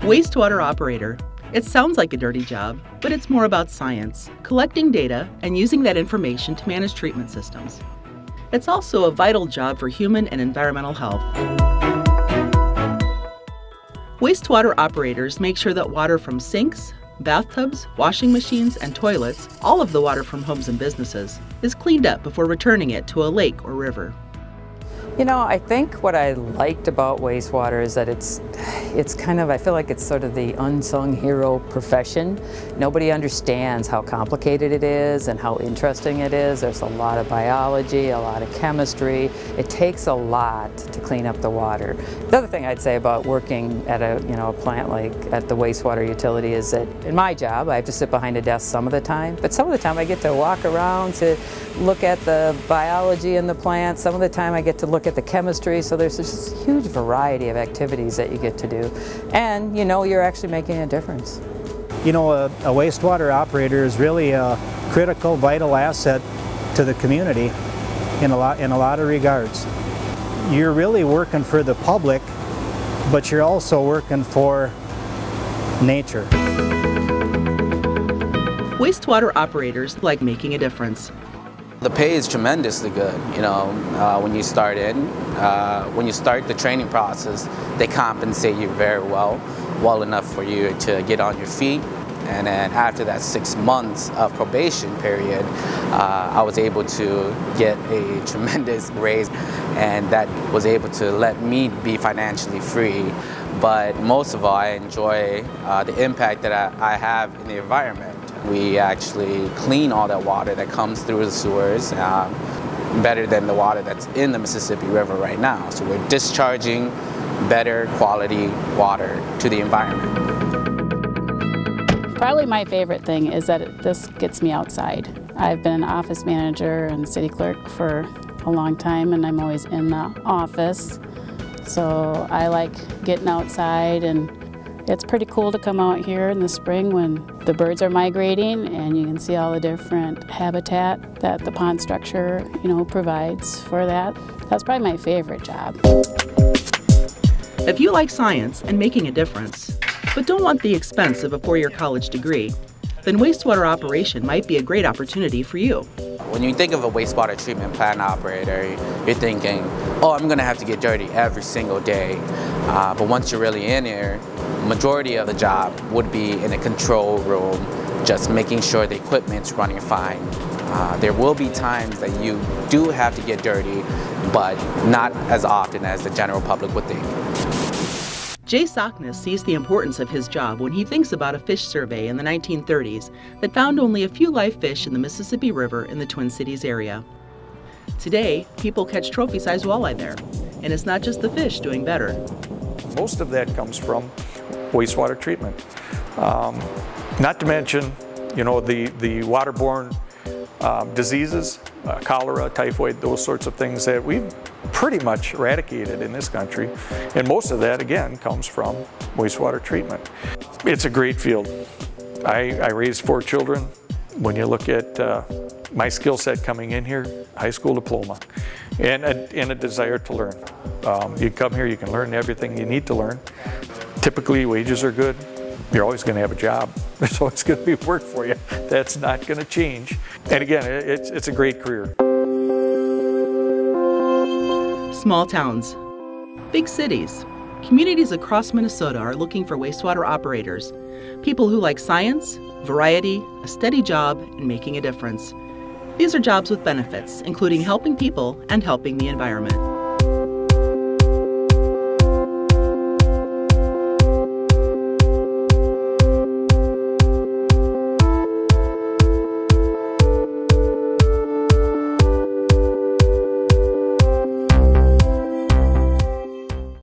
Wastewater operator. It sounds like a dirty job, but it's more about science, collecting data and using that information to manage treatment systems. It's also a vital job for human and environmental health. Wastewater operators make sure that water from sinks, bathtubs, washing machines, and toilets, all of the water from homes and businesses, is cleaned up before returning it to a lake or river. You know, I think what I liked about wastewater is that it's kind of, I feel like it's sort of the unsung hero profession. Nobody understands how complicated it is and how interesting it is. There's a lot of biology, a lot of chemistry. It takes a lot to clean up the water. The other thing I'd say about working at a plant like at the wastewater utility is that in my job, I have to sit behind a desk some of the time, but some of the time I get to walk around to look at the biology in the plant. Some of the time I get to look at the chemistry, so there's this huge variety of activities that you get to do. And you know, you're actually making a difference. You know, a wastewater operator is really a critical, vital asset to the community in a lot of regards. You're really working for the public, but you're also working for nature. Wastewater operators like making a difference. The pay is tremendously good, you know, when you start when you start the training process, they compensate you very well enough for you to get on your feet. And then after that 6 months of probation period, I was able to get a tremendous raise, and that was able to let me be financially free. But most of all, I enjoy the impact that I have in the environment. We actually clean all that water that comes through the sewers better than the water that's in the Mississippi River right now. So we're discharging better quality water to the environment. Probably my favorite thing is that this gets me outside. I've been an office manager and city clerk for a long time, and I'm always in the office. So I like getting outside, and it's pretty cool to come out here in the spring when the birds are migrating and you can see all the different habitat that the pond structure, provides for that. That's probably my favorite job. If you like science and making a difference, but don't want the expense of a four-year college degree, then wastewater operation might be a great opportunity for you. When you think of a wastewater treatment plant operator, you're thinking, oh, I'm going to have to get dirty every single day. But once you're really in here, majority of the job would be in a control room, just making sure the equipment's running fine. There will be times that you do have to get dirty, but not as often as the general public would think. Jay Sockness sees the importance of his job when he thinks about a fish survey in the 1930s that found only a few live fish in the Mississippi River in the Twin Cities area. Today, people catch trophy-sized walleye there, and it's not just the fish doing better. Most of that comes from wastewater treatment. Not to mention, the waterborne diseases, cholera, typhoid, those sorts of things that we've pretty much eradicated in this country. And most of that, again, comes from wastewater treatment. It's a great field. I raised 4 children. When you look at my skill set coming in here, high school diploma, and a desire to learn. You come here, you can learn everything you need to learn. Typically, wages are good. You're always going to have a job. There's always going to be work for you. That's not going to change. And again, it's a great career. Small towns, big cities, communities across Minnesota are looking for wastewater operators, people who like science, variety, a steady job, and making a difference. These are jobs with benefits, including helping people and helping the environment.